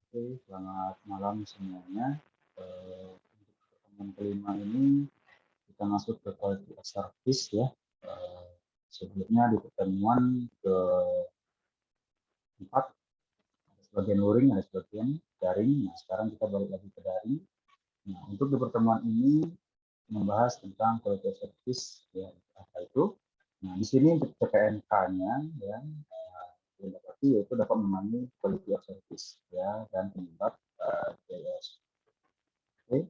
Oke, selamat malam semuanya. Untuk pertemuan kelima ini kita masuk ke quality of service ya. Sebelumnya di pertemuan keempat ada sebagian luring, ada sebagian daring. Nah, sekarang kita balik lagi ke daring. Nah, untuk di pertemuan ini membahas tentang quality of service ya, apa itu? Nah, di sini untuk PPNK-nya ya, yang dapat yaitu dapat memahami quality of service ya dan penyebab JS. Oke.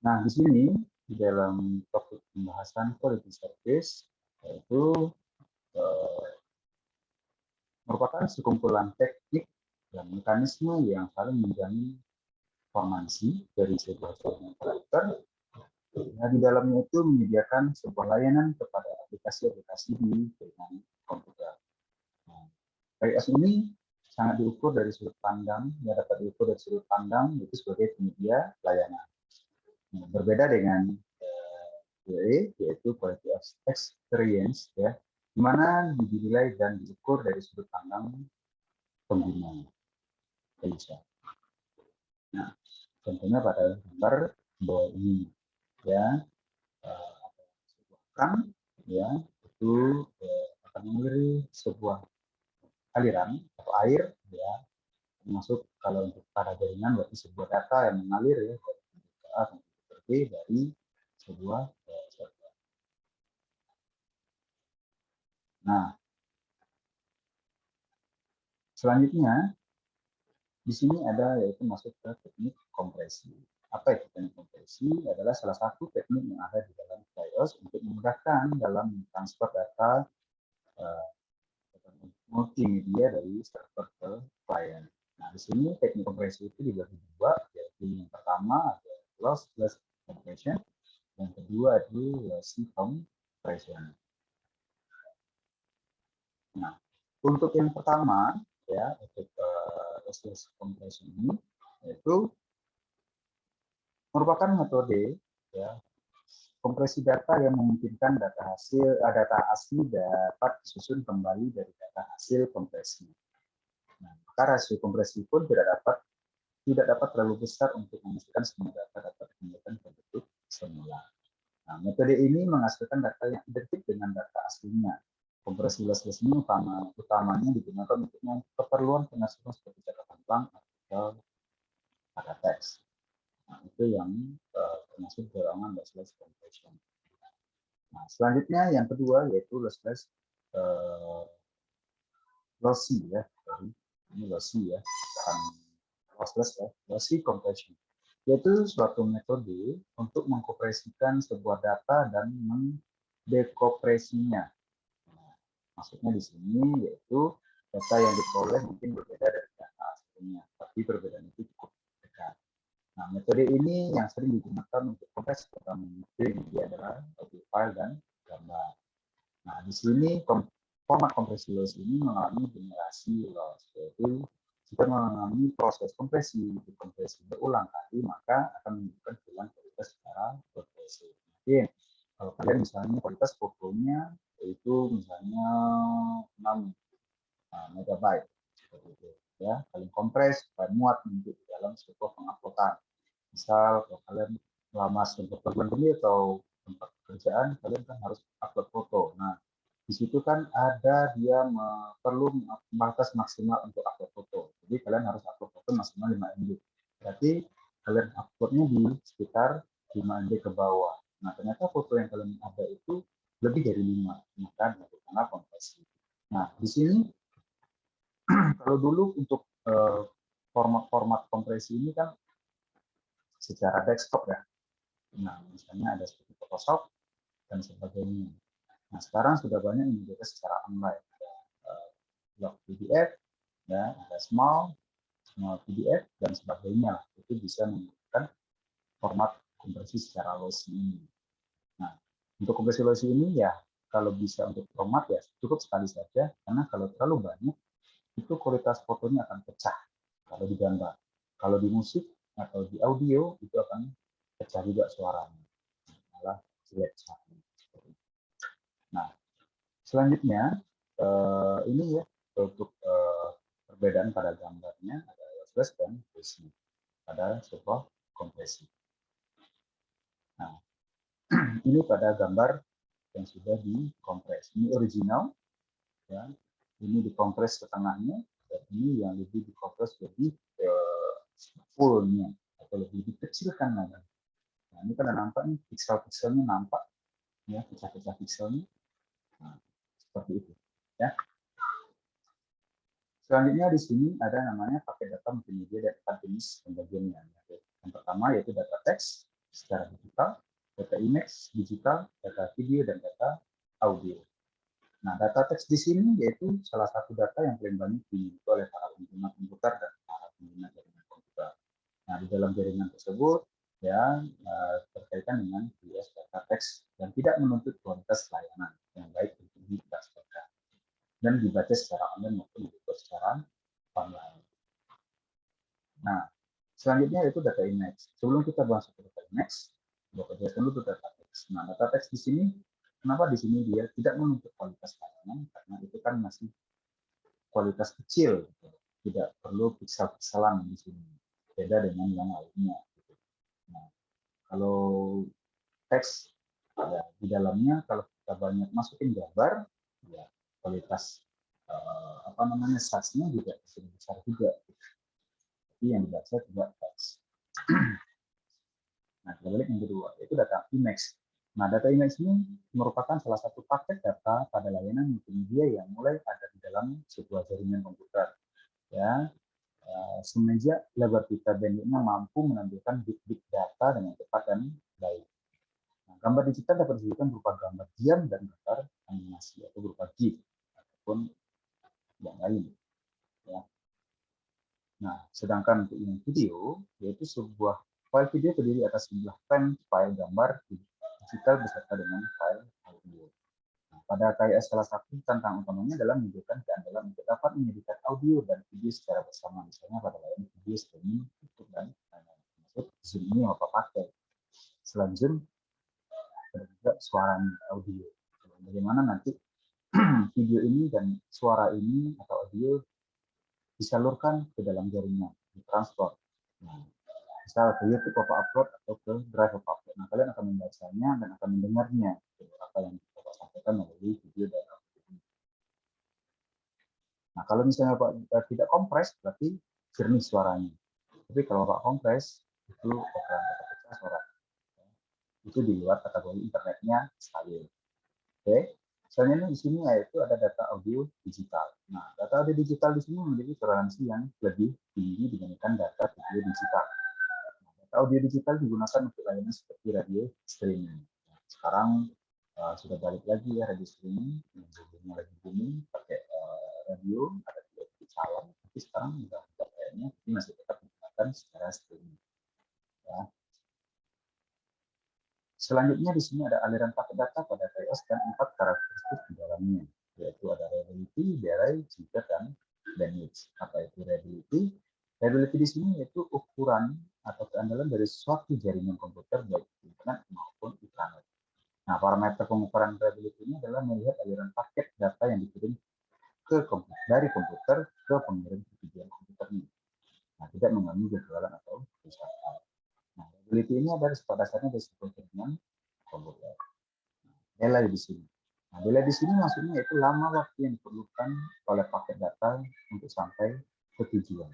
Nah, di sini di dalam topik pembahasan quality service yaitu eh, merupakan sekumpulan teknik dan mekanisme yang saling menjamin performansi dari sebuah jaringan komputer. Nah, di dalamnya itu menyediakan sebuah layanan kepada aplikasi-aplikasi di jaringan komputer. Nah, KIS ini sangat diukur dari sudut pandang, ya dapat diukur dari sudut pandang itu sebagai penyedia layanan. Nah, berbeda dengan yaitu quality of experience ya, di mana dinilai dan diukur dari sudut pandang pengguna user. Nah, contohnya pada gambar bawah ini ya, sebuah keran ya itu akan mengirim sebuah aliran atau air ya, termasuk kalau untuk pada jaringan berarti sebuah data yang mengalir ya dari komputer A ke komputer B dari sebuah server. Nah, selanjutnya di sini ada yaitu masuk ke teknik kompresi. Apa itu teknik kompresi? Adalah salah satu teknik yang ada di dalam BIOS untuk memudahkan dalam transfer data uh, multimedia dari server ke klien. Nah, di sini teknik kompresi itu dibagi dua, yaitu yang pertama ada lossless compression, yang kedua itu lossy compression. Nah, untuk yang pertama ya, untuk lossless compression ini yaitu merupakan metode ya kompresi data yang memungkinkan data asli dapat disusun kembali dari data hasil kompresi. Nah, maka rasio kompresi pun tidak dapat terlalu besar untuk memastikan semua data dapat dikembalikan ke bentuk semula. Nah, metode ini menghasilkan data yang identik dengan data aslinya. Kompresi lossless ini utamanya digunakan untuk keperluan pengasuhan seperti catatan bank atau pada teks. Nah, itu yang termasuk golongan lossless compression. Nah, selanjutnya yang kedua yaitu lossless lossy ya. Ini lossy ya, bukan lossless ya, lossy compression. Yaitu suatu metode untuk mengkompresikan sebuah data dan mendekompresinya. Nah, maksudnya di sini yaitu data yang diperoleh mungkin berbeda dari data aslinya, tapi perbedaan itu cukup dekat. Nah, metode ini yang sering digunakan untuk kompresi data ini adalah audio file dan gambar. Nah, di sini format kompresi loss ini mengalami generasi loss, yaitu jika mengalami proses kompresi berulang kali, maka akan menunjukkan hilang kualitas secara progresif. Mungkin kalau kalian misalnya kualitas fotonya itu misalnya 6 megabyte, seperti itu ya, kalian kompres supaya muat untuk dalam sebuah penguploadan. Misal kalau kalian lama sebuah berbulan atau tempat pekerjaan, kalian kan harus upload foto. Nah, di situ kan ada dia perlu batas maksimal untuk upload foto. Jadi kalian harus upload foto maksimal 5 MB. Berarti kalian uploadnya di sekitar 5 MB ke bawah. Nah, ternyata foto yang kalian ada itu lebih dari 5, maka dilakukanlah konversi. Nah, di sini kalau dulu untuk format-format kompresi ini kan secara desktop ya. Nah, misalnya ada seperti Photoshop dan sebagainya. Nah, sekarang sudah banyak yang juga secara online. Ada blog PDF, ya, ada small PDF dan sebagainya. Itu bisa menggunakan format kompresi secara lossy ini. Nah, untuk kompresi lossy ini ya kalau bisa untuk format ya cukup sekali saja, karena kalau terlalu banyak itu kualitas fotonya akan pecah kalau di gambar. Kalau di musik atau di audio itu akan pecah juga suaranya, malah jelek sekali. Nah, selanjutnya ini ya untuk perbedaan pada gambarnya ada lossless dan bersih pada sebuah kompresi. Nah, ini pada gambar yang sudah dikompres. Ini original, ya. Ini dikompres setengahnya, dan ini yang lebih dikompres lebih fullnya atau lebih dikecilkan lagi. Nah, ini kan nampak nih piksel-pikselnya nampak, ya, pecah-pecah pikselnya. Nah, seperti itu, ya. Selanjutnya di sini ada namanya paket data multimedia dan 4 jenis pembagiannya. Yang pertama yaitu data teks secara digital, data image digital, data video, dan data audio. Nah, data teks di sini yaitu salah satu data yang paling banyak dimiliki oleh para pengguna komputer dan para pengguna jaringan komputer. Nah, di dalam jaringan tersebut ya berkaitan dengan US data teks yang tidak menuntut kualitas layanan yang baik untuk ditransferkan dan dibaca secara online maupun dibuat secara online. Nah, selanjutnya yaitu data image. Sebelum kita bahas data image, Bapak jelaskan dulu data teks. Nah, data teks di sini, kenapa di sini dia tidak menuntut kualitas layanan? Karena itu kan masih kualitas kecil, tidak perlu piksel-pikselan di sini. Beda dengan yang lainnya. Nah, kalau teks ya, di dalamnya kalau kita banyak masukin gambar, ya kualitas size-nya juga besar juga. Tapi yang dibaca juga teks. Nah, kita balik yang kedua, yaitu data image. Nah, data image ini merupakan salah satu paket data pada layanan multimedia yang mulai ada di dalam sebuah jaringan komputer. Ya, semenjak lebar pita bandwidth-nya mampu menampilkan bit-bit data dengan cepat dan baik. Nah, gambar digital dapat disajikan berupa gambar diam dan gambar animasi atau berupa GIF ataupun yang lain. Ya. Nah, sedangkan untuk yang video, yaitu sebuah file video terdiri atas sejumlah file gambar digital beserta dengan file audio. Nah, pada KIS salah satu tantangan utamanya adalah menunjukkan keandalan untuk dapat menjadikan audio dan video secara bersama, misalnya pada layanan video streaming, YouTube, dan maksud Zoom ini apa pakai. Selain Zoom, ada juga suara audio. Bagaimana nanti video ini dan suara ini atau audio disalurkan ke dalam jaringan, ditransport. Nah, misal ke YouTube Bapak upload atau ke Drive Bapak upload. Nah, kalian akan membacanya dan akan mendengarnya apa yang Bapak sampaikan melalui video dan audio. Nah, kalau misalnya Bapak tidak kompres, berarti jernih suaranya. Tapi kalau Bapak kompres, itu akan pecah suara. Itu di luar kategori internetnya stabil. Oke. Selanjutnya di sini yaitu ada data audio digital. Nah, data audio digital di sini memiliki toleransi yang lebih tinggi dibandingkan data video digital. Nah, data audio digital digunakan untuk layanan seperti radio streaming. Nah, sekarang sudah balik lagi ya radio streaming, yang lagi booming pakai radio, ada di calon, tapi sekarang sudah kayaknya masih tetap digunakan secara streaming. Ya. Selanjutnya di sini ada aliran paket data pada TOS dan 4 karakteristik di dalamnya, yaitu ada reliability, delay, jitter, dan bandwidth. Apa itu reliability? Reliability di sini yaitu ukuran atau keandalan dari suatu jaringan komputer baik internet maupun intranet. Nah, parameter pengukuran reliability ini adalah melihat aliran paket data yang dikirim ke komputer, dari komputer ke pengirim tujuan komputernya. Nah, tidak mengganggu jadwalan atau kerusakan. Nah, reliability ini ada pada dasarnya dari sebuah jaringan komputer. Delay di sini. Nah, delay di sini maksudnya yaitu lama waktu yang diperlukan oleh paket data untuk sampai ke tujuan.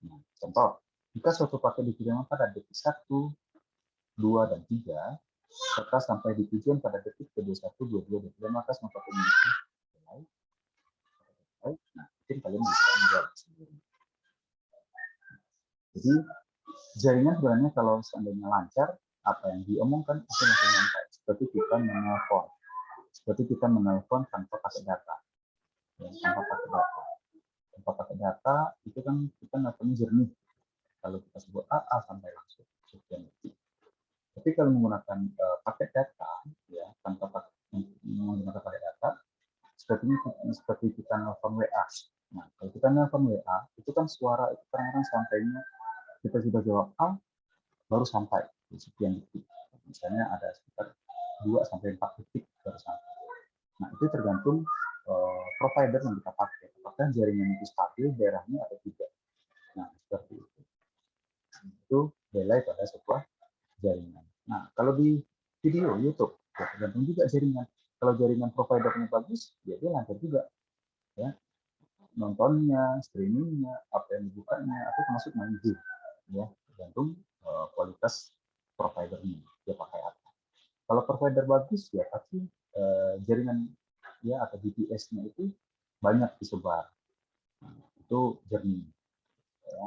Nah, contoh, jika suatu paket dikirimkan pada detik 1, 2, dan 3, serta sampai di tujuan pada detik ke-21, 22, 23, maka semua paket memiliki delay. Nah, mungkin kalian bisa menjawab sendiri. Jadi, jaringan sebenarnya kalau seandainya lancar, apa yang diomongkan itu langsung sampai. Seperti kita menelpon. Seperti kita menelpon tanpa pakai data. Ya, tanpa pakai data. Tanpa pakai data, itu kan kita nelponnya jernih. Kalau kita sebut A sampai langsung. Sekian detik. Tapi kalau menggunakan paket data, ya, tanpa menggunakan pakai data, seperti kita nelpon WA. Nah, kalau kita nelpon WA, itu kan suara itu kadang-kadang sampainya kita sudah jawab A, baru sampai sekian detik. Misalnya ada sekitar 2-4 detik baru sampai. Nah, itu tergantung provider yang kita pakai. Apakah jaringan itu stabil daerahnya atau tidak. Nah, yaitu delay pada sebuah jaringan. Nah, kalau di video YouTube, ya tergantung juga jaringan. Kalau jaringan providernya bagus, ya dia lancar juga. Ya, nontonnya, streamingnya, apa yang dibukanya, atau termasuk main game. Ya, tergantung kualitas providernya, dia pakai apa. Kalau provider bagus, ya pasti jaringan ya atau BTS-nya itu banyak disebar. Nah, itu jernih. Ya,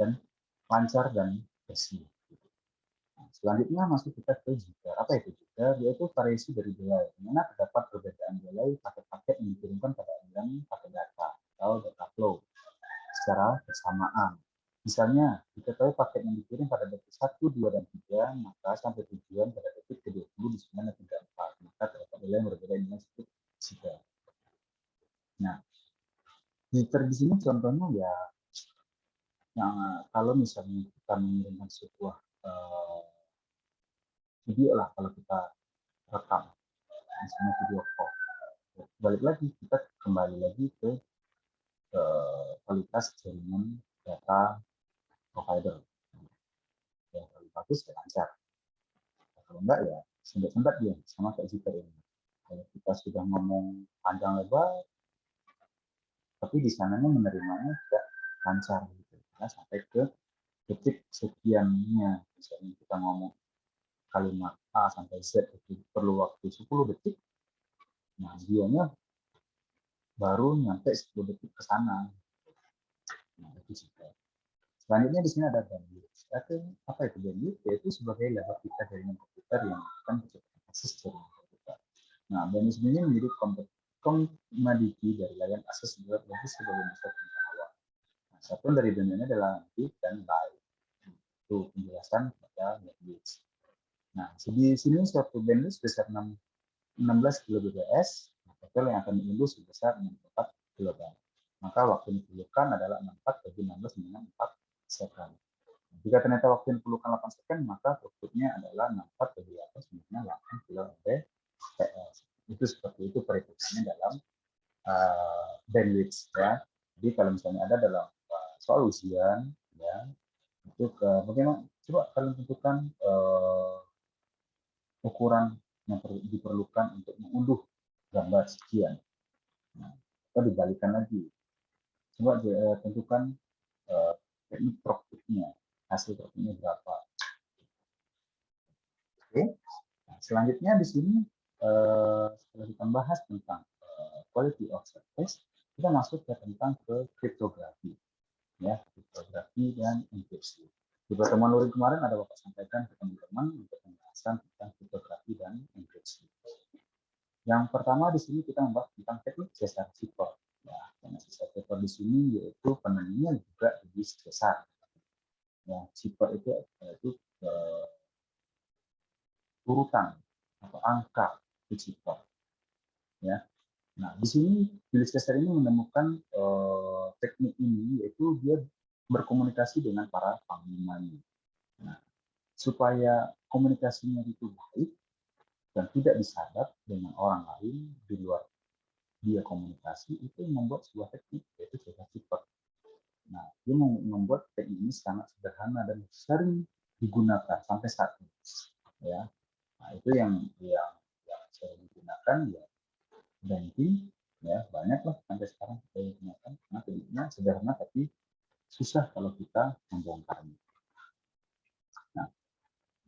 dan lancar dan bersih. Nah, selanjutnya masuk kita ke jitter. Apa itu jitter? Yaitu variasi dari delay. Di mana terdapat perbedaan delay paket-paket yang dikirimkan pada aliran paket data atau data flow secara bersamaan. Misalnya, diketahui paket yang dikirim pada detik 1, 2, dan 3, maka sampai tujuan pada detik ke-20 di 9 dan 34. Maka terdapat delay yang berbeda dengan disebut jitter. Nah, jitter di sini contohnya ya, yang kalau misalnya kita mengirimkan sebuah video lah, kalau kita rekam, misalnya video call, balik lagi kita kembali lagi ke kualitas jaringan data provider. Ya, kalau bagus ya lancar. Kalau enggak ya sempat dia sama kayak jitter ini. Kalau kita sudah ngomong panjang lebar, tapi di sananya menerimanya tidak lancar gitu. Nah, sampai ke detik sekiannya, misalnya kita ngomong kalimat A sampai Z itu perlu waktu 10 detik, nah dianya baru nyampe 10 detik ke sana. Nah, itu juga. Selanjutnya di sini ada bandwidth. Apa itu bandwidth? Yaitu sebagai level kita jaringan komputer yang akan kecepatan akses jaringan komputer. Nah, bandwidth ini menjadi komoditi dari layanan akses lebih sebagai besar awal. Nah, satuan dari bandwidth adalah bit dan byte. Itu penjelasan pada bandwidth. Nah, di sini suatu bandwidth sebesar 16 kbps, total yang akan diunduh sebesar 64 kB. Maka waktu yang diperlukan adalah 64 bagi 16 dengan 4 second. Jika ternyata waktu yang diperlukan 8 second, maka outputnya adalah 64 bagi 8 sebenarnya 8 kbps. Itu seperti itu perhitungannya dalam bandwidth ya. Jadi kalau misalnya ada dalam soal ujian ya, itu bagaimana coba kalian tentukan ukuran yang diperlukan untuk mengunduh gambar sekian. Nah, kita dibalikan lagi. Coba tentukan teknik profitnya, hasil profitnya berapa. Oke. Nah, selanjutnya di sini setelah kita bahas tentang quality of service, kita masuk ke tentang kriptografi, ya, kriptografi dan enkripsi. Di pertemuan luring kemarin ada Bapak sampaikan ke teman-teman untuk pembahasan tentang kriptografi dan enkripsi. Yang pertama di sini kita membahas tentang teknik Cesar Cipher. Ya, karena Cesar Cipher di sini yaitu penentunya juga di Cesar. Ya, Cipher itu urutan atau angka di Cipher. Ya. Nah, di sini Julius Caesar ini menemukan teknik ini, yaitu dia berkomunikasi dengan para panglimanya. Nah, supaya komunikasinya itu baik dan tidak disadap dengan orang lain di luar dia komunikasi, itu membuat sebuah teknik, yaitu Caesar Cipher. Nah, dia membuat teknik ini sangat sederhana dan sering digunakan sampai saat ini. Ya, nah itu yang sering digunakan ya banking ya, banyak lah sampai sekarang kita gunakan karena tekniknya sederhana tapi susah kalau kita membongkarnya.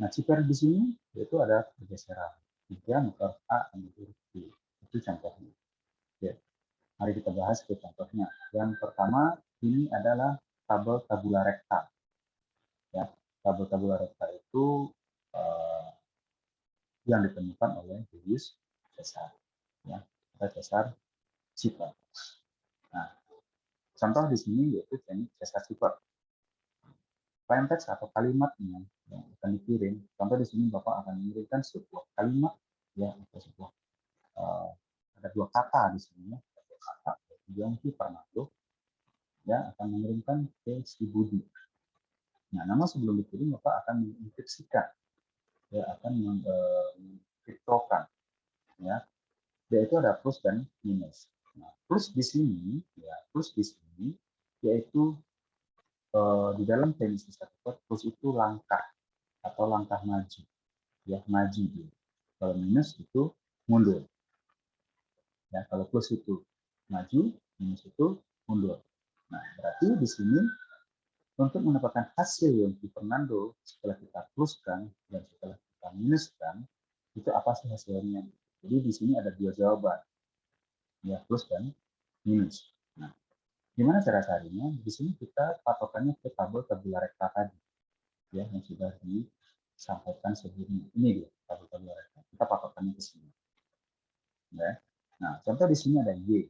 Nah, Cipher di sini yaitu ada pergeseran 3 maka A dan huruf B. Itu contohnya. Ya. Mari kita bahas ke contohnya. Yang pertama ini adalah tabel tabula recta. Ya, tabel tabula recta itu yang ditemukan oleh Julius Caesar. Ya, Caesar Cipher. Nah, contoh di sini yaitu teknik Caesar Cipher. Plain text atau kalimatnya yang akan dikirim. Contoh di sini Bapak akan mengirimkan sebuah kalimat ya atau sebuah ada dua kata di sini ya, dua kata. Yongki Fernando ya akan mengirimkan ke si Budi. Nah, namun sebelum dikirim Bapak akan mengenkripsikan ya akan mengkriptokan ya. Yaitu ada plus dan minus. Nah, plus di sini ya, plus di sini yaitu di dalam teknik strategi plus itu langkah atau langkah maju, ya maju dia. Kalau minus itu mundur. Ya, kalau plus itu maju, minus itu mundur. Nah, berarti di sini untuk mendapatkan hasil yang di Fernando setelah kita pluskan dan setelah kita minuskan, itu apa sih hasilnya? Jadi di sini ada dua jawaban, ya plus dan minus. Nah, gimana cara carinya? Di sini kita patokannya ke tabel tabula recta tadi, ya yang sudah disampaikan sebelumnya. Ini dia tabel tabula recta. Kita patokannya ke sini. Ya. Nah, contoh di sini ada Y,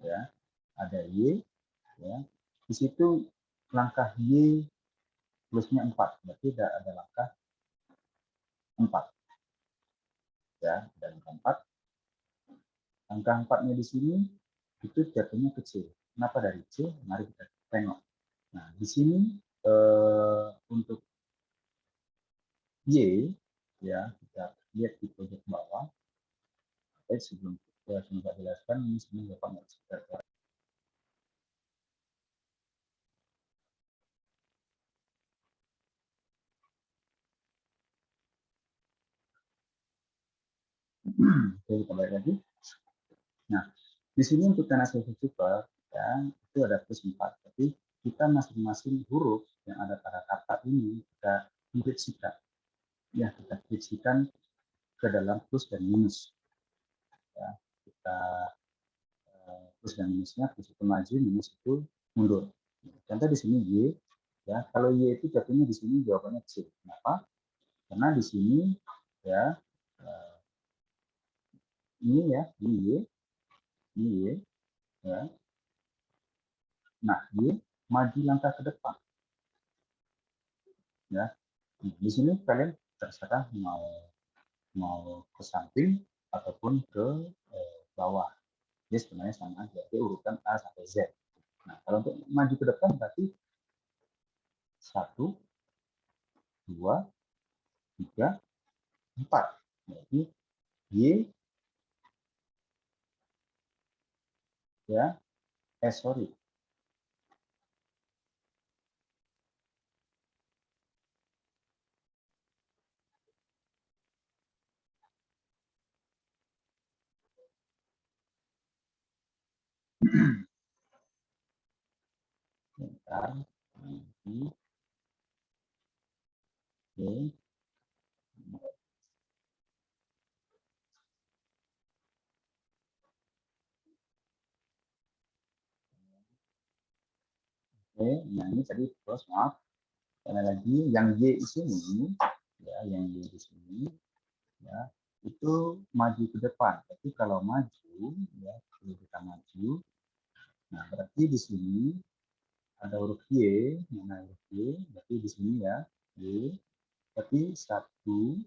ya, ada Y, ya. Di situ langkah Y plusnya 4, berarti ada langkah 4, ya, dan langkah 4. Langkah 4-nya di sini itu jatuhnya ke C. Kenapa dari C? Mari kita tengok. Nah, di sini untuk Y, ya, kita lihat di pojok bawah. Sebelum kita jelaskan, ini sebenarnya Bapak nggak bisa. Oke, kita balik lagi. Nah, di sini untuk tanah super, ya, itu ada plus 4. Tapi kita masing-masing huruf yang ada pada kata ini kita injeksikan. Ya, kita injeksikan ke dalam plus dan minus. Ya, kita plus dan minusnya, plus itu maju, minus itu mundur. Contoh di sini Y, ya, kalau Y itu jatuhnya di sini jawabannya C. Kenapa? Karena di sini, ya, ini ya, ini Y, ya. Nah, Y maju langkah ke depan. Ya, di sini kalian terserah mau ke samping ataupun ke bawah. Jadi sebenarnya sama aja, itu urutan A sampai Z. Nah, kalau untuk maju ke depan berarti 1, 2, 3, 4. Jadi Y, ya, sorry. Bentar, nanti, oke. Oke, nah ini tadi terus maaf. Sekali lagi, yang Y di sini, ya, yang Y di sini, ya, itu maju ke depan. Tapi kalau maju, ya, kalau kita maju, nah berarti di sini ada huruf Y, mana huruf Y, berarti di sini ya, Y, berarti 1,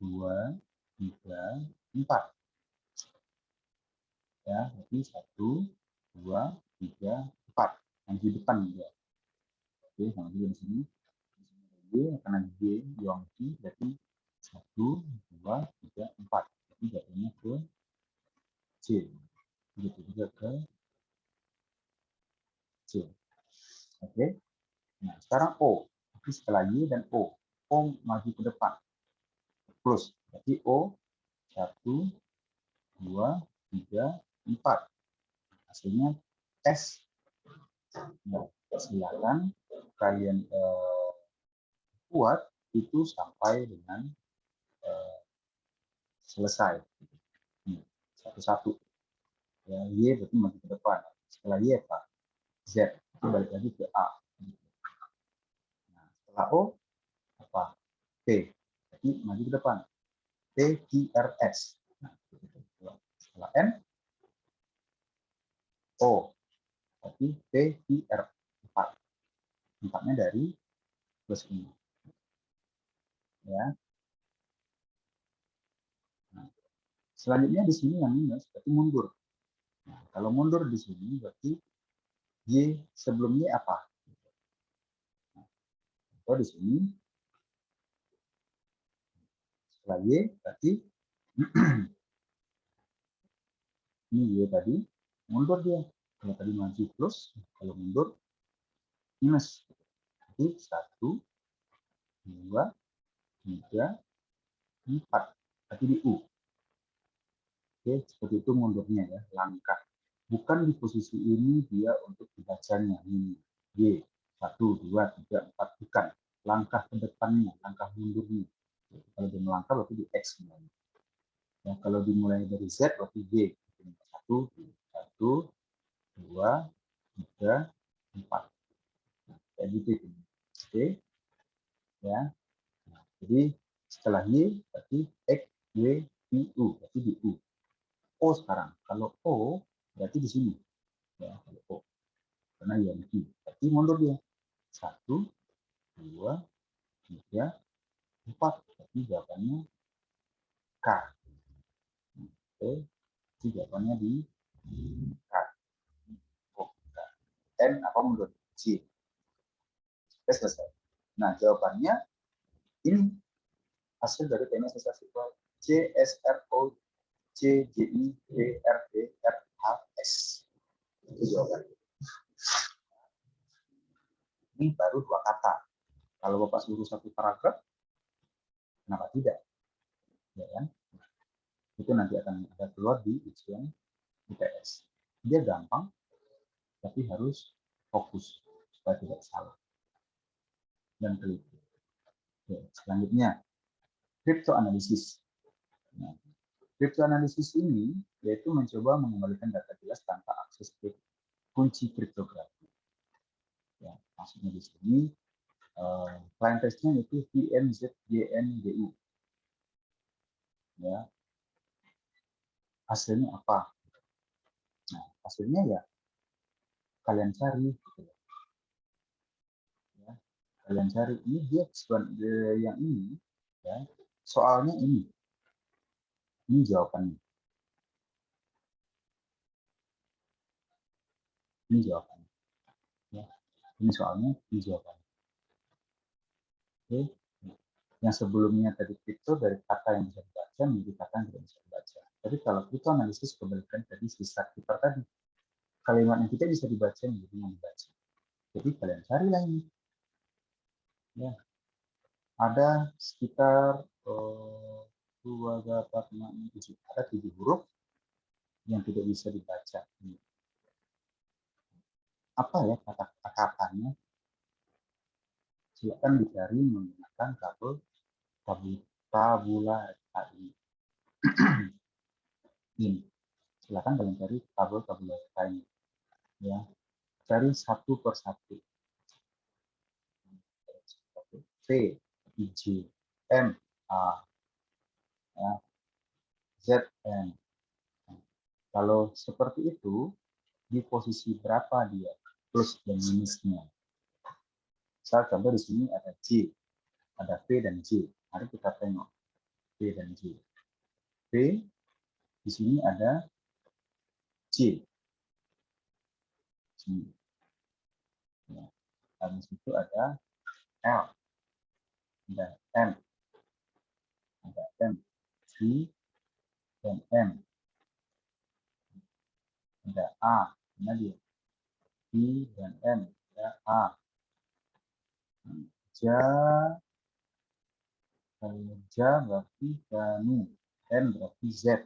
2, 3, 4. Ya, berarti 1, 2, 3, 4. Yang di depan ya. Oke, sama juga di sini. Y, karena Y, Yongki, berarti 1, 2, 3, 4. Jadi jatuhnya ke C. Begitu juga ke C. Oke. Nah, sekarang O. Tapi setelah Y dan O. O maju ke depan. Plus. Berarti O 1, 2, 3, 4. Hasilnya S. Nah, silakan kalian buat itu sampai dengan selesai. Satu-satu. Ya, Y berarti maju ke depan. Setelah Y apa? Z. Itu balik lagi ke A. Nah, setelah O apa? T. Jadi maju ke depan. T, Q, R, S. Nah, setelah N, O. Berarti T, Q, R. 4. 4-nya dari plus ini. Ya. Nah, selanjutnya di sini yang minus berarti mundur. Nah, kalau mundur di sini berarti Y sebelumnya apa? Nah, atau di sini setelah Y berarti ini Y tadi mundur dia. Kalau tadi maju plus, kalau mundur minus. Jadi 1, 2, 3, 4. Tapi di U. Oke, seperti itu mundurnya ya, langkah. Bukan di posisi ini dia untuk dibacanya. Ini Y, 1, 2, 3, 4. Bukan. Langkah ke depannya, langkah mundurnya. Kalau dia melangkah berarti di X. Ya, kalau dimulai dari Z berarti Y. 1, 2, 3, 4. Kayak gitu. Oke. Ya. Nah, jadi setelah Y berarti X, Y, I, U. Berarti di U. O sekarang. Kalau O berarti di sini. Ya, kalau O. Karena Yankee. Berarti mundur dia. 1, 2, 3, 4. Berarti jawabannya K. Oke. Jadi jawabannya di K. O, K. N apa mundur? C. Oke, selesai. Nah, jawabannya ini hasil dari teknik asosiasi C, S, R, O, C, J, I, B, R, D, R, H, S. Itu jawabannya. Ini baru 2 kata. Kalau Bapak suruh 1 paragraf, kenapa tidak? Ya kan? Itu nanti akan ada keluar di ujian IPS. Dia gampang, tapi harus fokus supaya tidak salah dan teliti. Selanjutnya, kriptoanalisis. Nah, kriptoanalisis ini yaitu mencoba mengembalikan data jelas tanpa akses ke kunci kriptografi. Ya, maksudnya di sini plain text-nya itu VNZGNDU. Ya, hasilnya apa? Nah, hasilnya ya kalian cari. Gitu. Ya, kalian cari ini dia yang ini, ya soalnya ini jawabannya. Ini jawabannya. Ya, ini soalnya ini jawabannya. Oke. Yang sebelumnya tadi kripto dari kata yang bisa dibaca menjadi kata yang tidak bisa dibaca. Tapi kalau kripto analisis kembalikan tadi sisa kiper tadi. Kalimat yang tidak bisa dibaca menjadi yang dibaca. Jadi kalian carilah ini. Ya. Ada sekitar 2, 4, 6, 7. Ada 7 huruf yang tidak bisa dibaca. Apa ya kata-katanya? Silakan dicari menggunakan tabula tadi. Ini. Silakan kalian cari tabula ini. Ya. Cari satu persatu. V, J, M, A, ya, Z, N. Kalau seperti itu, di posisi berapa dia plus dan minusnya? Misal contoh di sini ada J, ada V dan J. Mari kita tengok V dan J. V di sini ada J. Ya. Habis itu ada L, ada M, ada M, V dan M, ada A, mana dia? V dan M, ada A. Ja berarti kanu, N berarti Z.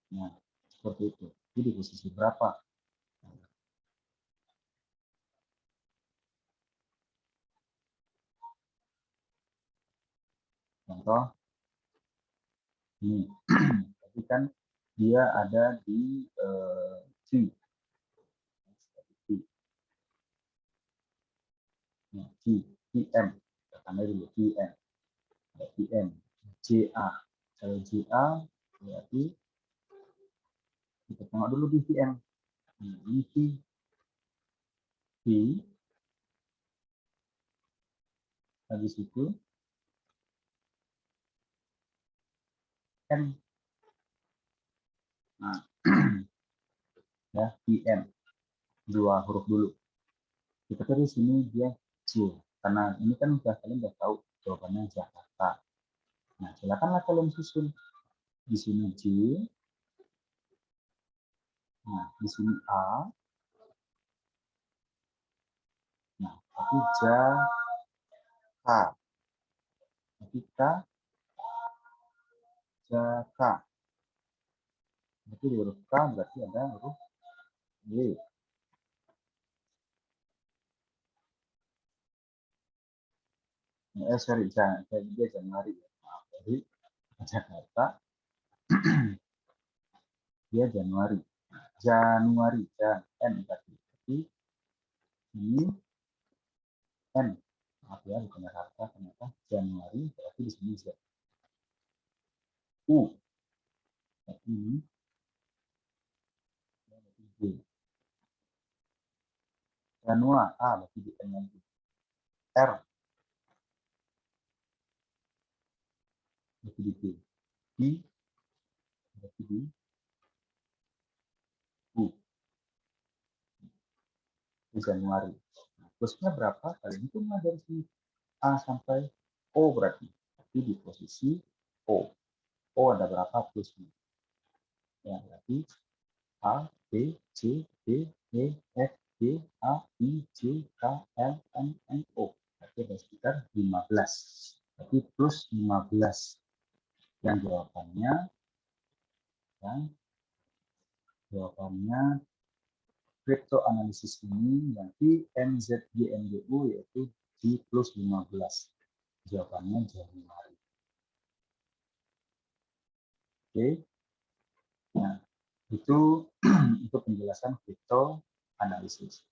Nah, seperti itu. Jadi di posisi berapa? Contoh ini. Tapi kan dia ada di Q. Nah, Q, PM. Tambah dulu PM. Ada PM. JA. Kalau JA berarti kita tengok dulu di PM. Nah, ini Q. Q. Habis itu M. Nah, ya PM. 2 huruf dulu. Kita tadi sini dia J. Karena ini kan kalian udah tahu jawabannya Jakarta. Nah, silakanlah kalian susun. Di sini J, Nah, di sini A. Nah, tapi Jaka. Ketika Jaka. Berarti di huruf K berarti ada huruf Y. Sorry, dia Januari. Maaf, dari Jakarta. Dia Januari. Januari, N tadi. Jadi ini N. Maaf ya, bukan Jakarta, ternyata Januari, berarti di sini Z. U. Berarti ini G. Januari, A, berarti di N lagi. R. Berarti di G. I. Berarti di U. Di Januari. Nah, plusnya berapa? Kali ini hitung dari sini. A sampai O berarti. Tapi di posisi O. O ada berapa plusnya? Ya, berarti A, B, C, D, E, F, G, A, I, J, K, L, M, N, O. Berarti ada sekitar 15. Berarti plus 15. Yang jawabannya crypto analisis ini nanti NZGNDU yaitu di plus 15. Jawabannya Januari. Oke. Nah, itu untuk penjelasan crypto analisis.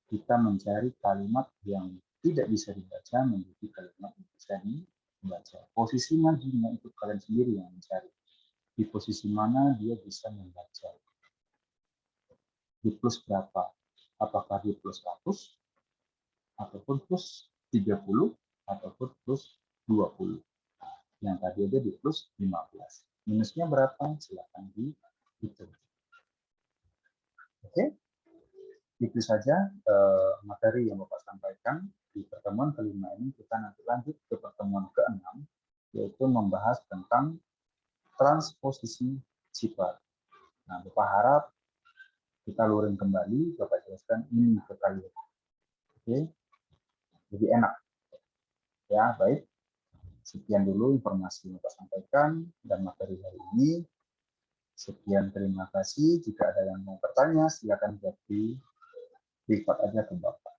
Kita mencari kalimat yang tidak bisa dibaca menjadi kalimat yang bisa dibaca. Posisi majunya itu kalian sendiri yang mencari. Di posisi mana dia bisa membaca. Di plus berapa? Apakah di plus 100, ataupun plus 30, ataupun plus 20. Nah, yang tadi ada di plus 15. Minusnya berapa? Silakan dihitung. Oke? Itu saja materi yang Bapak sampaikan. Di pertemuan kelima ini kita nanti lanjut ke pertemuan keenam, yaitu membahas tentang transposisi sifat. Nah, Bapak harap kita luring kembali, Bapak jelaskan ini ke kalian. Oke? Jadi enak. Ya, baik. Sekian dulu informasi yang Bapak sampaikan dan materi hari ini. Sekian, terima kasih. Jika ada yang mau bertanya, silakan jadi privat aja ke Bapak.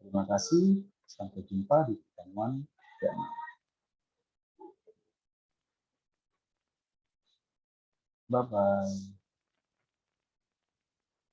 Terima kasih. Sampai jumpa di pertemuan keenam. Bye-bye.